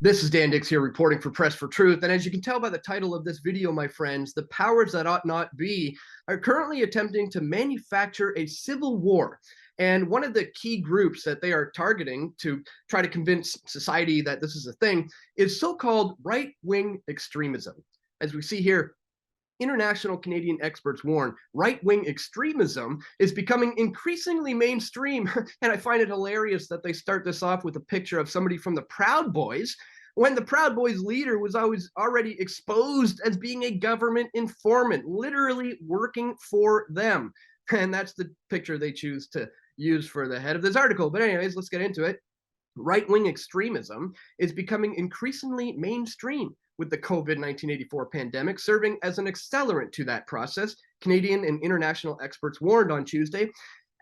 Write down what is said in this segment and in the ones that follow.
This is Dan Dix here reporting for Press for Truth, and as you can tell by the title of this video, my friends, the powers that ought not be are currently attempting to manufacture a civil war. And one of the key groups that they are targeting to try to convince society that this is a thing is so-called right-wing extremism. As we see here, international Canadian experts warn right-wing extremism is becoming increasingly mainstream. And I find it hilarious that they start this off with a picture of somebody from the Proud Boys, when the Proud Boys leader was always already exposed as being a government informant, literally working for them. And that's the picture they choose to use for the head of this article. But anyways, let's get into it. Right-wing extremism is becoming increasingly mainstream, with the COVID-1984 pandemic serving as an accelerant to that process, Canadian and international experts warned on Tuesday.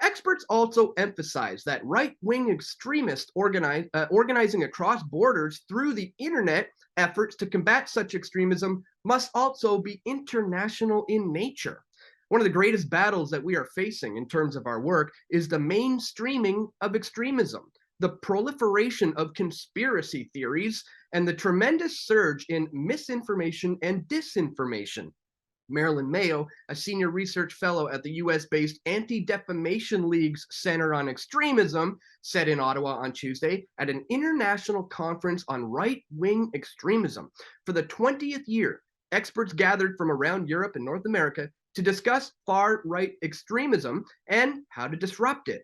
Experts also emphasize that right-wing extremists organizing across borders through the internet efforts to combat such extremism must also be international in nature. One of the greatest battles that we are facing in terms of our work is the mainstreaming of extremism, the proliferation of conspiracy theories, and the tremendous surge in misinformation and disinformation. Marilyn Mayo, a senior research fellow at the US-based Anti-Defamation League's Center on Extremism, said in Ottawa on Tuesday at an international conference on right-wing extremism. For the 20th year, experts gathered from around Europe and North America to discuss far-right extremism and how to disrupt it.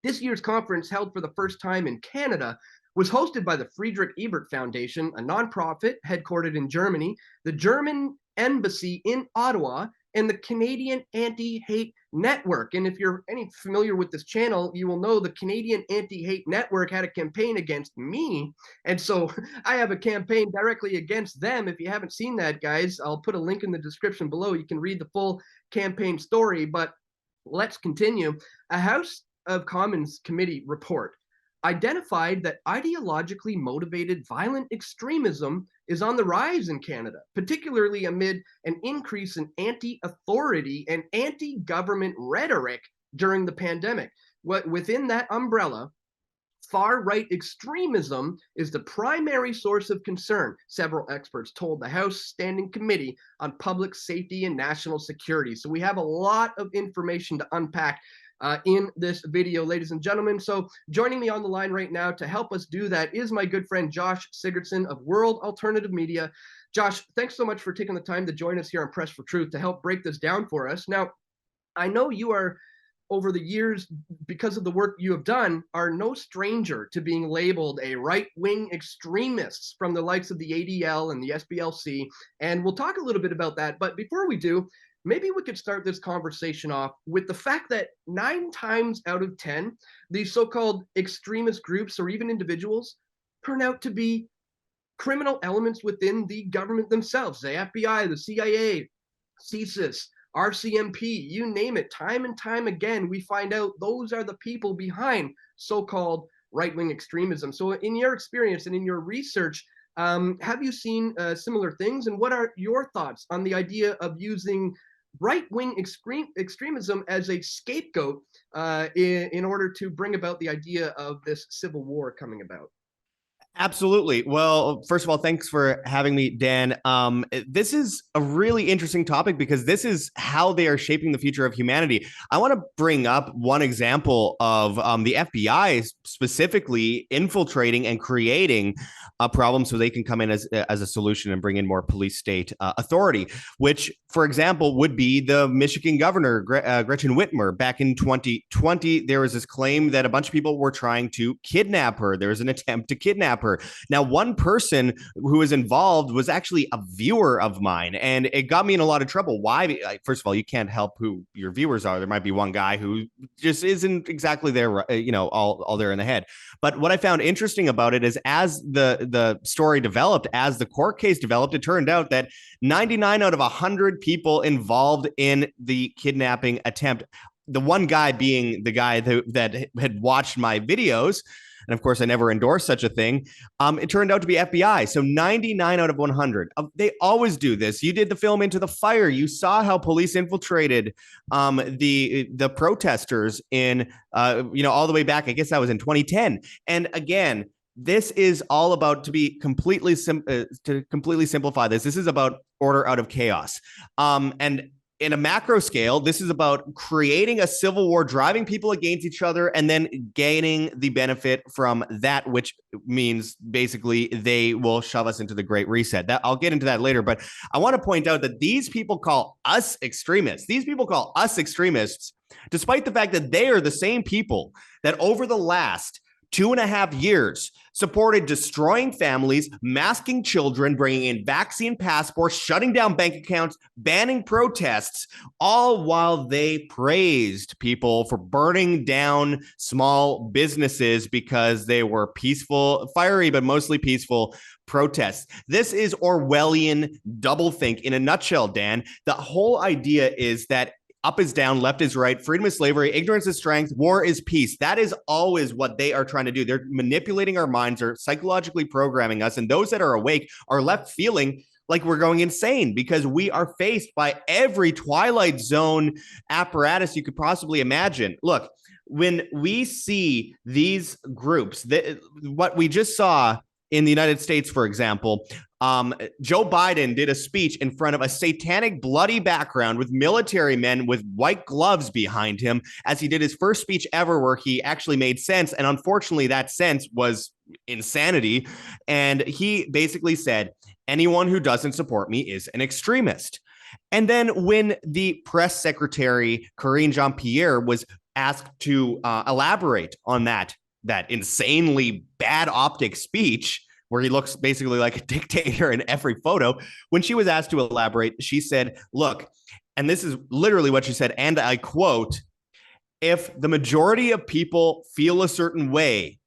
This year's conference, held for the first time in Canada, was hosted by the Friedrich Ebert Foundation, a nonprofit headquartered in Germany, the German Embassy in Ottawa, and the Canadian Anti-Hate Network. And if you're any familiar with this channel, you will know the Canadian Anti-Hate Network had a campaign against me. And so I have a campaign directly against them. If you haven't seen that, guys, I'll put a link in the description below. You can read the full campaign story, but let's continue. A House of Commons committee report identified that ideologically motivated violent extremism is on the rise in Canada, particularly amid an increase in anti-authority and anti-government rhetoric during the pandemic. Within that umbrella, far-right extremism is the primary source of concern, several experts told the House Standing Committee on Public Safety and National Security. So we have a lot of information to unpack in this video, ladies and gentlemen. So joining me on the line right now to help us do that is my good friend Josh Sigurdson of World Alternative Media. Josh, thanks so much for taking the time to join us here on Press for Truth to help break this down for us. Now, I know you are, over the years, because of the work you have done, are no stranger to being labeled a right-wing extremist from the likes of the ADL and the SPLC, and we'll talk a little bit about that. But before we do, maybe we could start this conversation off with the fact that 9 times out of 10, these so-called extremist groups or even individuals turn out to be criminal elements within the government themselves. The FBI, the CIA, CSIS, RCMP, you name it. Time and time again, we find out those are the people behind so-called right-wing extremism. So in your experience and in your research, have you seen similar things? And what are your thoughts on the idea of using right-wing extremism as a scapegoat in order to bring about the idea of this civil war coming about? Absolutely. Well, first of all, thanks for having me, Dan. This is a really interesting topic because this is how they are shaping the future of humanity. I want to bring up one example of the FBI specifically infiltrating and creating a problem so they can come in as a solution and bring in more police state authority, which, for example, would be the Michigan governor, Gretchen Whitmer. Back in 2020, there was this claim that a bunch of people were trying to kidnap her. There was an attempt to kidnap her. Now, one person who was involved was actually a viewer of mine, and it got me in a lot of trouble. Why? First of all, you can't help who your viewers are. There might be one guy who just isn't exactly there, all there in the head. But what I found interesting about it is as the story developed, as the court case developed, it turned out that 99 out of 100 people involved in the kidnapping attempt, the one guy being the guy that had watched my videos, and of course, I never endorsed such a thing. It turned out to be FBI. So 99 out of 100. They always do this. You did the film Into the Fire. You saw how police infiltrated the protesters in, all the way back. I guess that was in 2010. And again, this is all about, to completely simplify this. This is about order out of chaos. And in a macro scale, this is about creating a civil war, driving people against each other, and then gaining the benefit from that, which means basically they will shove us into the Great Reset. That I'll get into that later, but I want to point out that these people call us extremists. These people call us extremists, despite the fact that they are the same people that over the last 2.5 years supported destroying families, masking children, bringing in vaccine passports, shutting down bank accounts, banning protests, all while they praised people for burning down small businesses because they were peaceful, fiery, but mostly peaceful protests. This is Orwellian doublethink in a nutshell, Dan. The whole idea is that up is down, left is right, freedom is slavery, ignorance is strength, war is peace. That is always what they are trying to do. They're manipulating our minds, or psychologically programming us. And those that are awake are left feeling like we're going insane because we are faced by every Twilight Zone apparatus you could possibly imagine. Look, when we see these groups, what we just saw in the United States, for example, Joe Biden did a speech in front of a satanic, bloody background with military men with white gloves behind him as he did his first speech ever where he actually made sense. And unfortunately, that sense was insanity. And he basically said, anyone who doesn't support me is an extremist. And then when the press secretary, Karine Jean-Pierre, was asked to elaborate on that insanely bad optic speech, where he looks basically like a dictator in every photo. When she was asked to elaborate, she said, look, and this is literally what she said, and I quote, if the majority of people feel a certain way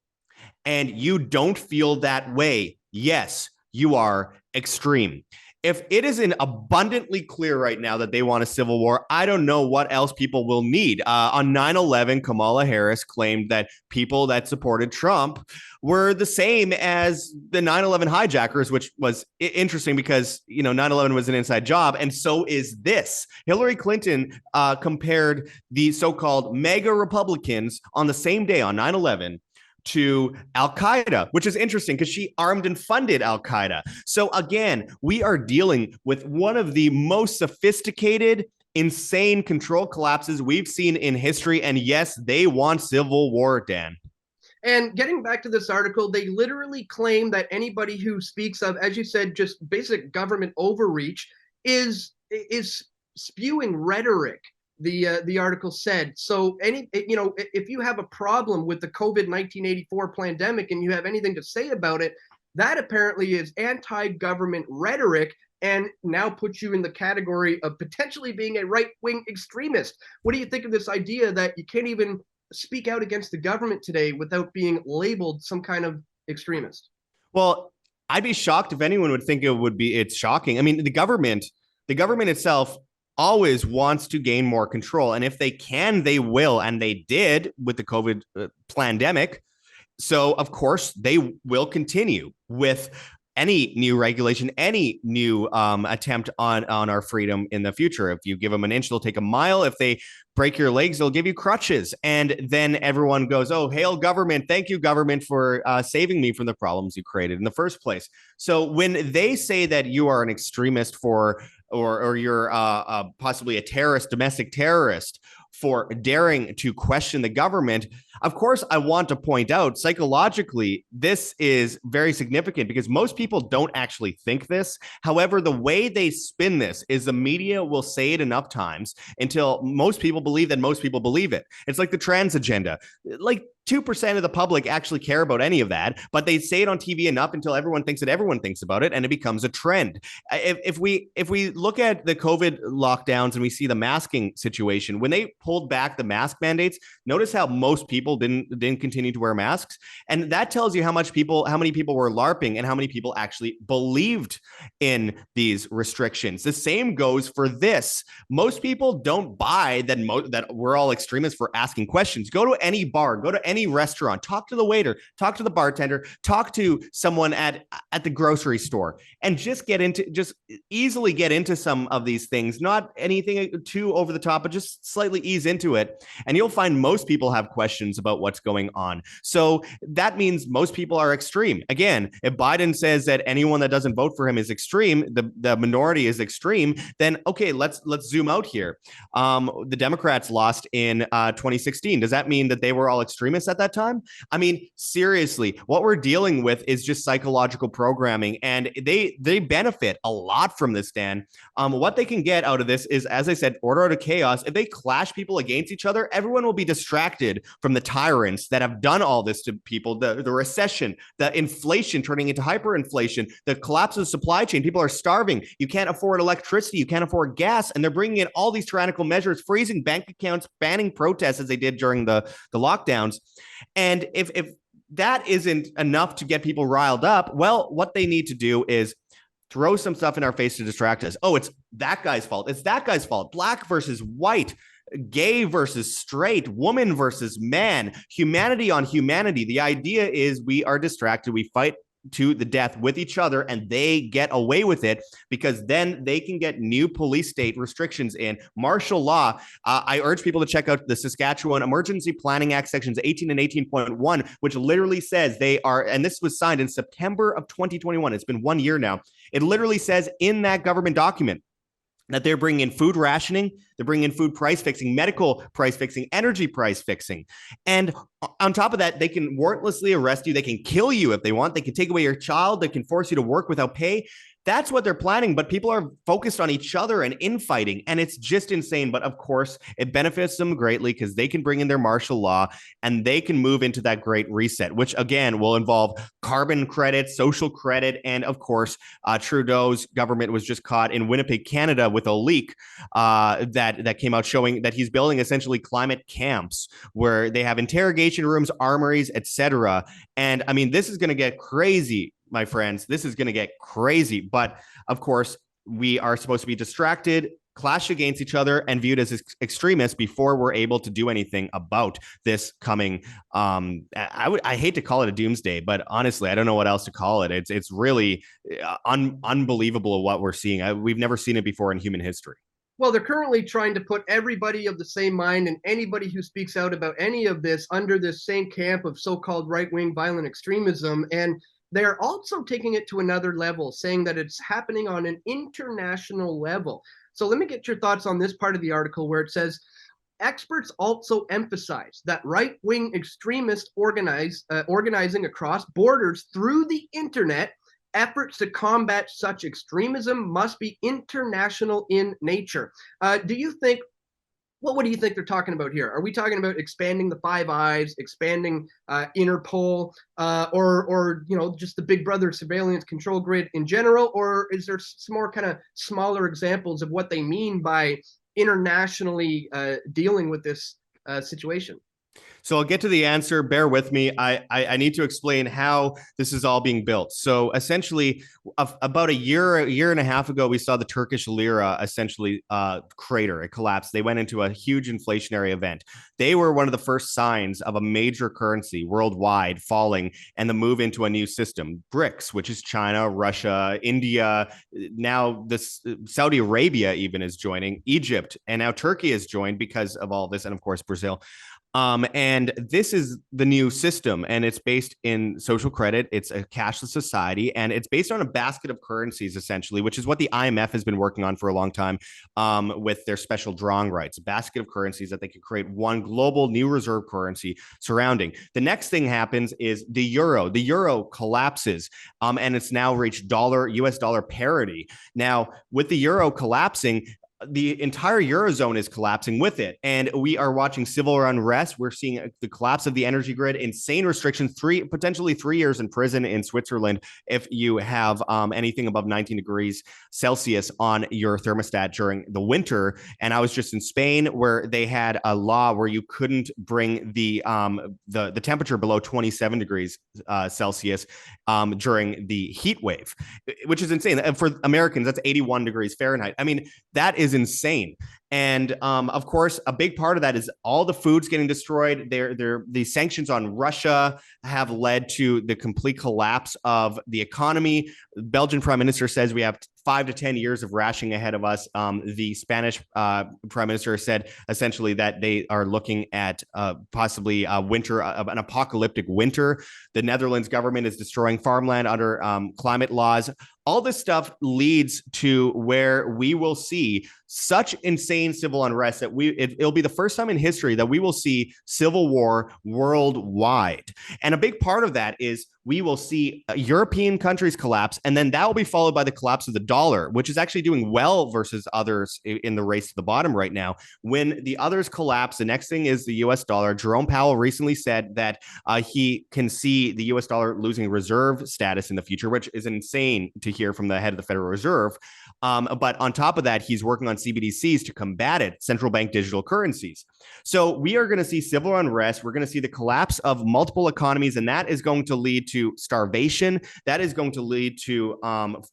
and you don't feel that way, yes, you are extreme. If it isn't abundantly clear right now that they want a civil war, I don't know what else people will need. On 9/11, Kamala Harris claimed that people that supported Trump were the same as the 9/11 hijackers, which was interesting because, 9/11 was an inside job. And so is this. Hillary Clinton compared the so-called MAGA Republicans on the same day on 9/11 to Al-Qaeda, which is interesting because she armed and funded Al-Qaeda. So again, we are dealing with one of the most sophisticated, insane control collapses we've seen in history. And yes, they want civil war, Dan. And getting back to this article, they literally claim that anybody who speaks of, as you said, just basic government overreach is spewing rhetoric. The article said. So if you have a problem with the COVID-1984 pandemic and you have anything to say about it, that apparently is anti-government rhetoric and now puts you in the category of potentially being a right-wing extremist. What do you think of this idea that you can't even speak out against the government today without being labeled some kind of extremist? Well, I'd be shocked if anyone would think it's shocking. I mean, the government itself always wants to gain more control. And if they can, they will. And they did with the COVID pandemic. So, of course, they will continue with any new regulation, any new attempt on our freedom in the future. If you give them an inch, they'll take a mile. If they break your legs, they'll give you crutches. And then everyone goes, oh, hail government. Thank you, government, for saving me from the problems you created in the first place. So when they say that you are an extremist or you're possibly a terrorist, domestic terrorist, for daring to question the government, of course, I want to point out psychologically, this is very significant because most people don't actually think this. However, the way they spin this is the media will say it enough times until most people believe that most people believe it. It's like the trans agenda. Like 2% of the public actually care about any of that, but they say it on TV enough until everyone thinks that everyone thinks about it, and it becomes a trend. If we look at the COVID lockdowns and we see the masking situation, when they pulled back the mask mandates, notice how most people didn't continue to wear masks, and that tells you how many people were LARPing and how many people actually believed in these restrictions. The same goes for this. Most people don't buy that we're all extremists for asking questions. Go to any bar, go to any any restaurant, talk to the waiter, talk to the bartender, talk to someone at the grocery store, and just easily get into some of these things, not anything too over the top, but just slightly ease into it. And you'll find most people have questions about what's going on. So that means most people are extreme. Again, if Biden says that anyone that doesn't vote for him is extreme, the minority is extreme, then okay, let's zoom out here. The Democrats lost in 2016. Does that mean that they were all extremists at that time? I mean, seriously, what we're dealing with is just psychological programming, and they benefit a lot from this, Dan. What they can get out of this is, as I said, order out of chaos. If they clash people against each other, everyone will be distracted from the tyrants that have done all this to people, the recession, the inflation turning into hyperinflation, the collapse of the supply chain. People are starving. You can't afford electricity. You can't afford gas. And they're bringing in all these tyrannical measures, freezing bank accounts, banning protests as they did during the lockdowns. And if that isn't enough to get people riled up, well, what they need to do is throw some stuff in our face to distract us. Oh, it's that guy's fault. It's that guy's fault. Black versus white, gay versus straight, woman versus man, humanity on humanity. The idea is we are distracted. We fight to the death with each other, and they get away with it because then they can get new police state restrictions in martial law. I urge people to check out the Saskatchewan Emergency Planning Act sections 18 and 18.1, which literally says they are, and this was signed in September of 2021. It's been 1 year now. It literally says in that government document that they're bringing in food rationing, they're bringing in food price fixing, medical price fixing, energy price fixing. And on top of that, they can warrantlessly arrest you. They can kill you if they want. They can take away your child. They can force you to work without pay. That's what they're planning, but people are focused on each other and infighting, and it's just insane. But of course, it benefits them greatly because they can bring in their martial law and they can move into that great reset, which again will involve carbon credit, social credit, and of course, Trudeau's government was just caught in Winnipeg, Canada, with a leak that came out showing that he's building essentially climate camps where they have interrogation rooms, armories, etc. And I mean, this is going to get crazy, my friends. This is going to get crazy. But of course, we are supposed to be distracted, clash against each other, and viewed as extremists before we're able to do anything about this coming. I hate to call it a doomsday, but honestly, I don't know what else to call it. It's really unbelievable what we're seeing. We've never seen it before in human history. Well, they're currently trying to put everybody of the same mind and anybody who speaks out about any of this under this same camp of so-called right-wing violent extremism. And they're also taking it to another level, saying that it's happening on an international level. So let me get your thoughts on this part of the article where it says, experts also emphasize that right-wing extremists organizing across borders through the internet. Efforts to combat such extremism must be international in nature. What do you think they're talking about here? Are we talking about expanding the Five Eyes, expanding Interpol, or just the Big Brother surveillance control grid in general? Or is there some more kind of smaller examples of what they mean by internationally dealing with this situation? So I'll get to the answer. Bear with me. I need to explain how this is all being built. So essentially, about a year and a half ago, we saw the Turkish lira essentially crater. It collapsed. They went into a huge inflationary event. They were one of the first signs of a major currency worldwide falling and the move into a new system. BRICS, which is China, Russia, India. Now this Saudi Arabia even is joining. Egypt, and now Turkey has joined because of all this, and of course Brazil. And this is the new system, and it's based in social credit. It's a cashless society, and it's based on a basket of currencies, essentially, which is what the IMF has been working on for a long time with their special drawing rights, a basket of currencies that they can create one global new reserve currency surrounding. The next thing happens is the euro. The euro collapses, and it's now reached US dollar parity. Now, with the euro collapsing, the entire Eurozone is collapsing with it. And we are watching civil unrest. We're seeing the collapse of the energy grid, insane restrictions, potentially 3 years in prison in Switzerland if you have anything above 19 degrees Celsius on your thermostat during the winter. And I was just in Spain where they had a law where you couldn't bring the temperature below 27 degrees Celsius during the heat wave, which is insane. And for Americans, that's 81 degrees Fahrenheit. I mean, that is is insane. And of course, a big part of that is all the food's getting destroyed. The sanctions on Russia have led to the complete collapse of the economy. The Belgian prime minister says we have 5 to 10 years of rationing ahead of us. The Spanish prime minister said essentially that they are looking at possibly a winter, an apocalyptic winter. The Netherlands government is destroying farmland under climate laws. All this stuff leads to where we will see such insane civil unrest that it'll be the first time in history that we will see civil war worldwide. And a big part of that is we will see European countries collapse, and then that will be followed by the collapse of the dollar, which is actually doing well versus others in the race to the bottom right now. When the others collapse, the next thing is the US dollar. Jerome Powell recently said that he can see the US dollar losing reserve status in the future, which is insane to hear from the head of the Federal Reserve. But on top of that, he's working on CBDCs to combat it, central bank digital currencies. So we are going to see civil unrest. We're going to see the collapse of multiple economies, and that is going to lead to starvation. That is going to lead to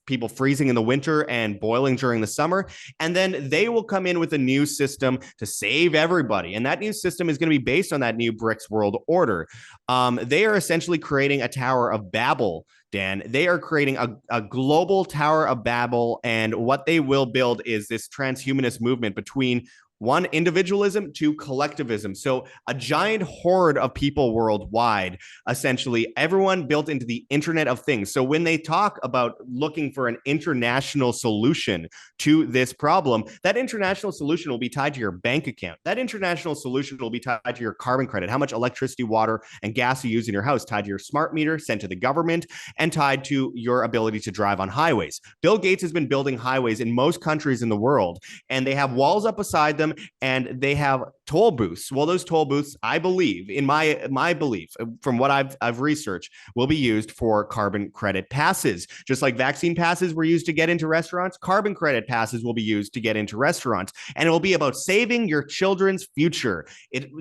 people freezing in the winter and boiling during the summer. And then they will come in with a new system to save everybody. And that new system is going to be based on that new BRICS world order. They are essentially creating a Tower of Babel, Dan. They are creating a global Tower of Babel, and what they will build is this transhumanist movement between one, individualism, two, collectivism. So a giant horde of people worldwide, essentially everyone built into the Internet of Things. So when they talk about looking for an international solution to this problem, that international solution will be tied to your bank account. That international solution will be tied to your carbon credit, how much electricity, water, and gas you use in your house, tied to your smart meter sent to the government, and tied to your ability to drive on highways. Bill Gates has been building highways in most countries in the world, and they have walls up beside them, and they have toll booths. Well, those toll booths, I believe, in my belief, from what I've researched, will be used for carbon credit passes. Just like vaccine passes were used to get into restaurants, carbon credit passes will be used to get into restaurants. And it will be about saving your children's future.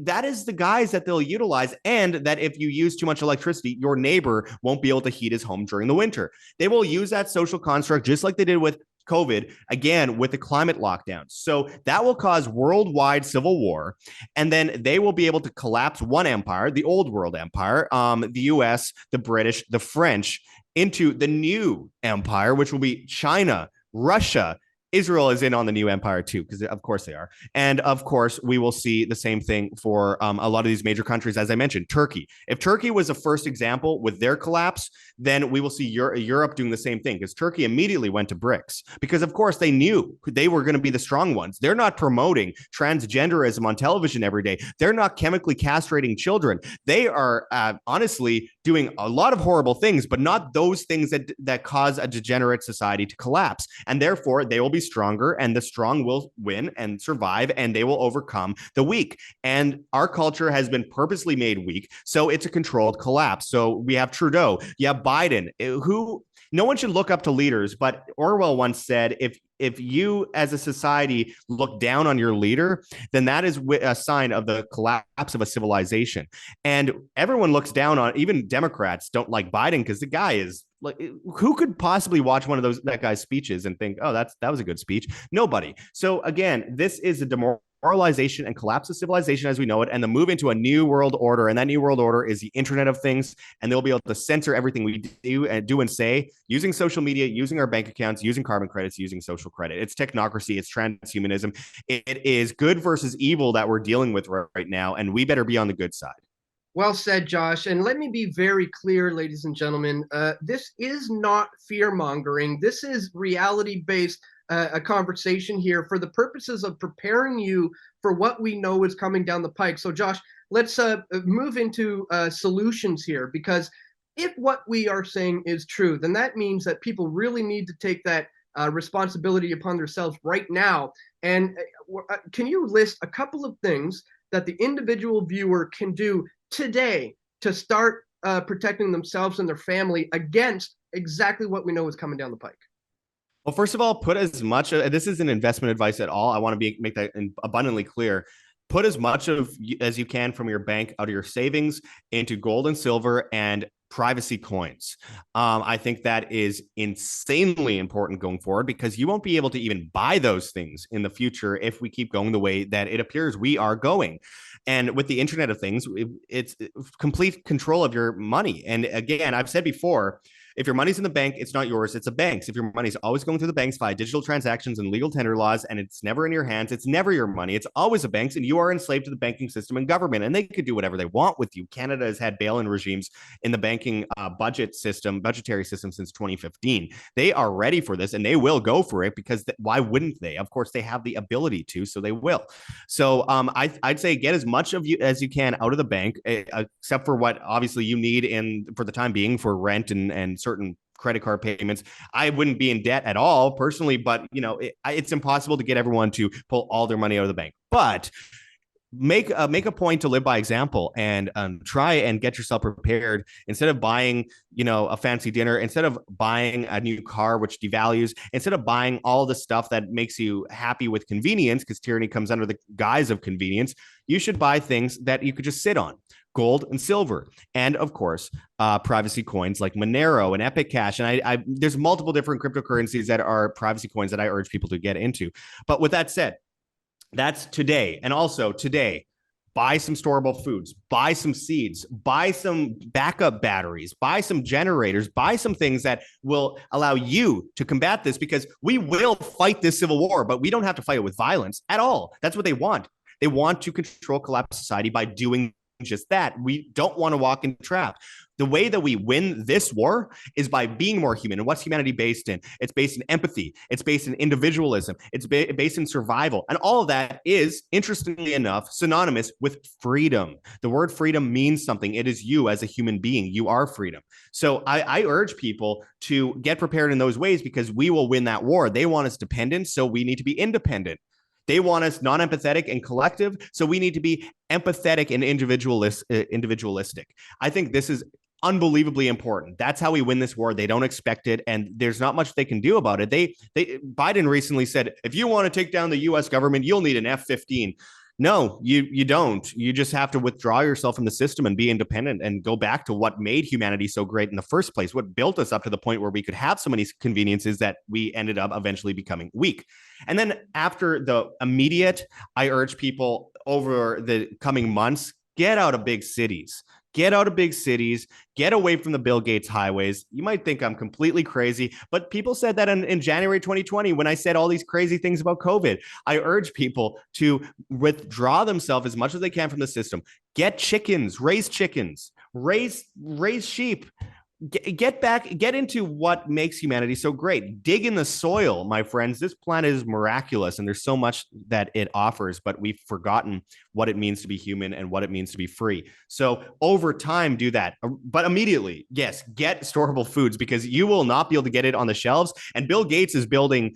That is the guise that they'll utilize, and that if you use too much electricity, your neighbor won't be able to heat his home during the winter. They will use that social construct just like they did with COVID, again, with the climate lockdowns. So that will cause worldwide civil war. And then they will be able to collapse one empire, the old world empire, the US, the British, the French, into the new empire, which will be China, Russia. Israel is in on the new empire too, because of course they are. And of course, we will see the same thing for a lot of these major countries, as I mentioned, Turkey. If Turkey was the first example with their collapse, then we will see Europe doing the same thing, because Turkey immediately went to BRICS, because of course they knew they were going to be the strong ones. They're not promoting transgenderism on television every day. They're not chemically castrating children. They are honestly doing a lot of horrible things, but not those things that cause a degenerate society to collapse. And therefore, they will be stronger, and the strong will win and survive, and they will overcome the weak. And our culture has been purposely made weak, so it's a controlled collapse. So we have Trudeau, you have Biden, who no one should look up to leaders, but Orwell once said, if you as a society look down on your leader, then that is a sign of the collapse of a civilization. And everyone looks down on, even Democrats don't like Biden, because the guy is like, who could possibly watch one of that guy's speeches and think, oh, that was a good speech? Nobody. So again, this is a demoralization and collapse of civilization as we know it, and the move into a new world order. And that new world order is the Internet of Things, and they'll be able to censor everything we do and say using social media, using our bank accounts, using carbon credits, using social credit. It's technocracy, it's transhumanism. It is good versus evil that we're dealing with right now, and we better be on the good side. Well said, Josh. And let me be very clear, ladies and gentlemen. This is not fear-mongering. This is reality-based, a conversation here for the purposes of preparing you for what we know is coming down the pike. So, Josh, let's move into solutions here, because if what we are saying is true, then that means that people really need to take that responsibility upon themselves right now. And can you list a couple of things that the individual viewer can do today to start protecting themselves and their family against exactly what we know is coming down the pike? Well, first of all, put as much, this isn't investment advice at all. I want to make that abundantly clear. Put as much as you can from your bank out of your savings into gold and silver, and privacy coins. I think that is insanely important going forward, because you won't be able to even buy those things in the future if we keep going the way that it appears we are going. And with the Internet of Things, it's complete control of your money. And again, I've said before, if your money's in the bank, it's not yours, it's a bank's. If your money's always going through the banks via digital transactions and legal tender laws, and it's never in your hands, it's never your money. It's always a bank's, and you are enslaved to the banking system and government, and they could do whatever they want with you. Canada has had bail-in regimes in the banking budgetary system since 2015. They are ready for this, and they will go for it, because why wouldn't they? Of course, they have the ability to, so they will. So I'd say get as much of you as you can out of the bank, except for what obviously you need for the time being for rent and certain credit card payments. I wouldn't be in debt at all personally, but it's impossible to get everyone to pull all their money out of the bank. But make a point to live by example, and try and get yourself prepared. Instead of buying a fancy dinner, instead of buying a new car which devalues, instead of buying all the stuff that makes you happy with convenience, because tyranny comes under the guise of convenience, you should buy things that you could just sit on: gold and silver, and of course, privacy coins like Monero and Epic Cash. And there's multiple different cryptocurrencies that are privacy coins that I urge people to get into. But with that said, that's today. And also today, buy some storable foods, buy some seeds, buy some backup batteries, buy some generators, buy some things that will allow you to combat this, because we will fight this civil war, but we don't have to fight it with violence at all. That's what they want. They want to control, collapse society by doing just that. We don't want to walk in the trap. The way that we win this war is by being more human. And what's humanity based in? It's based in empathy. It's based in individualism. It's based in survival. And all of that is, interestingly enough, synonymous with freedom. The word freedom means something. It is you as a human being. You are freedom. So I urge people to get prepared in those ways, because we will win that war. They want us dependent, so we need to be independent. They want us non-empathetic and collective, so we need to be empathetic and individualistic. I think this is unbelievably important. That's how we win this war. They don't expect it, and there's not much they can do about it. Biden recently said, if you want to take down the U.S. government, you'll need an F-15. No, you don't. You just have to withdraw yourself from the system and be independent and go back to what made humanity so great in the first place, what built us up to the point where we could have so many conveniences that we ended up eventually becoming weak. And then after the immediate, I urge people over the coming months, get out of big cities. Get out of big cities, get away from the Bill Gates highways. You might think I'm completely crazy, but people said that in January 2020 when I said all these crazy things about COVID. I urge people to withdraw themselves as much as they can from the system. Get chickens, raise sheep. Get into what makes humanity so great. Dig in the soil, my friends. This planet is miraculous, and there's so much that it offers, but we've forgotten what it means to be human and what it means to be free. So over time, do that. But immediately, yes, get storable foods, because you will not be able to get it on the shelves. And Bill Gates is building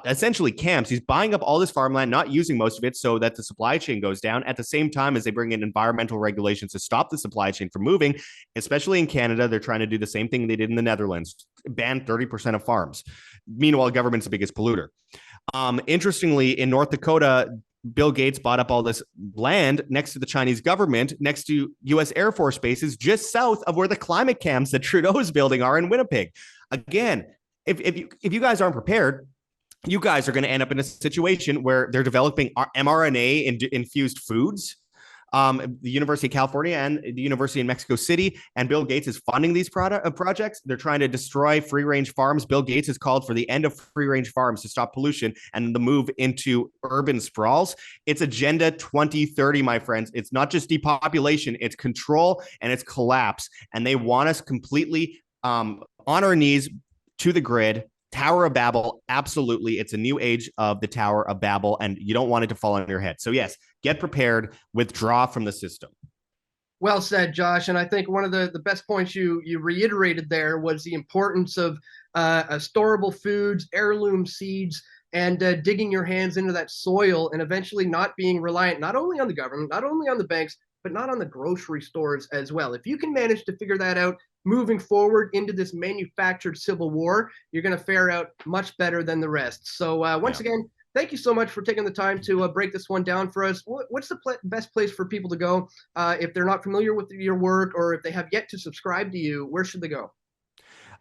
essentially camps. He's buying up all this farmland, not using most of it, so that the supply chain goes down at the same time as they bring in environmental regulations to stop the supply chain from moving. Especially in Canada, they're trying to do the same thing they did in the Netherlands, ban 30% of farms. Meanwhile, government's the biggest polluter. Interestingly, in North Dakota, Bill Gates bought up all this land next to the Chinese government, next to U.S. Air Force bases, just south of where the climate camps that Trudeau is building are in Winnipeg. Again, if you guys aren't prepared, you guys are going to end up in a situation where they're developing mRNA-infused foods. The University of California and the University in Mexico City, and Bill Gates is funding these projects. They're trying to destroy free-range farms. Bill Gates has called for the end of free-range farms to stop pollution and the move into urban sprawls. It's Agenda 2030, my friends. It's not just depopulation, it's control and it's collapse. And they want us completely on our knees to the grid. Tower of Babel, absolutely. It's a new age of the Tower of Babel, and you don't want it to fall on your head. So yes, get prepared, withdraw from the system. Well said, Josh. And I think one of the best points you reiterated there was the importance of storable foods, heirloom seeds, and digging your hands into that soil, and eventually not being reliant not only on the government, not only on the banks, but not on the grocery stores as well. If you can manage to figure that out moving forward into this manufactured civil war, you're going to fare out much better than the rest. So once again, thank you so much for taking the time to break this one down for us. What's the best place for people to go if they're not familiar with your work, or if they have yet to subscribe to you? Where should they go?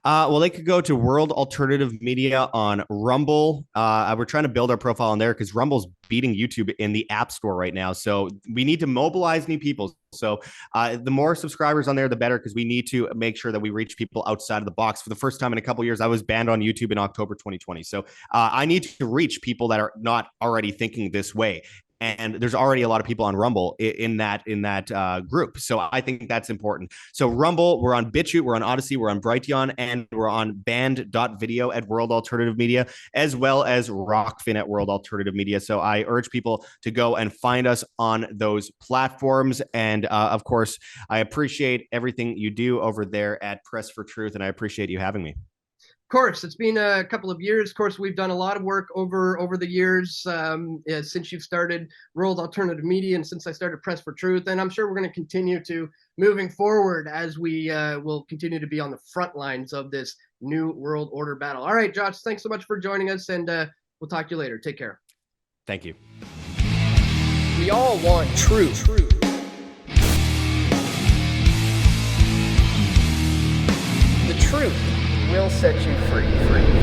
Well, they could go to World Alternative Media on Rumble. We're trying to build our profile on there because Rumble's beating YouTube in the App Store right now. So we need to mobilize new people. So the more subscribers on there, the better, because we need to make sure that we reach people outside of the box. For the first time in a couple of years, I was banned on YouTube in October 2020. So I need to reach people that are not already thinking this way. And there's already a lot of people on Rumble in that group. So I think that's important. So Rumble, we're on BitChute, we're on Odyssey, we're on Brighteon, and we're on band.video at World Alternative Media, as well as Rockfin at World Alternative Media. So I urge people to go and find us on those platforms. And of course, I appreciate everything you do over there at Press for Truth, and I appreciate you having me. Of course, it's been a couple of years. Of course, we've done a lot of work over the years since you've started World Alternative Media and since I started Press for Truth. And I'm sure we're going to continue to moving forward as we will continue to be on the front lines of this new world order battle. All right, Josh, thanks so much for joining us, and we'll talk to you later. Take care. Thank you. We all want truth. The truth will set you free.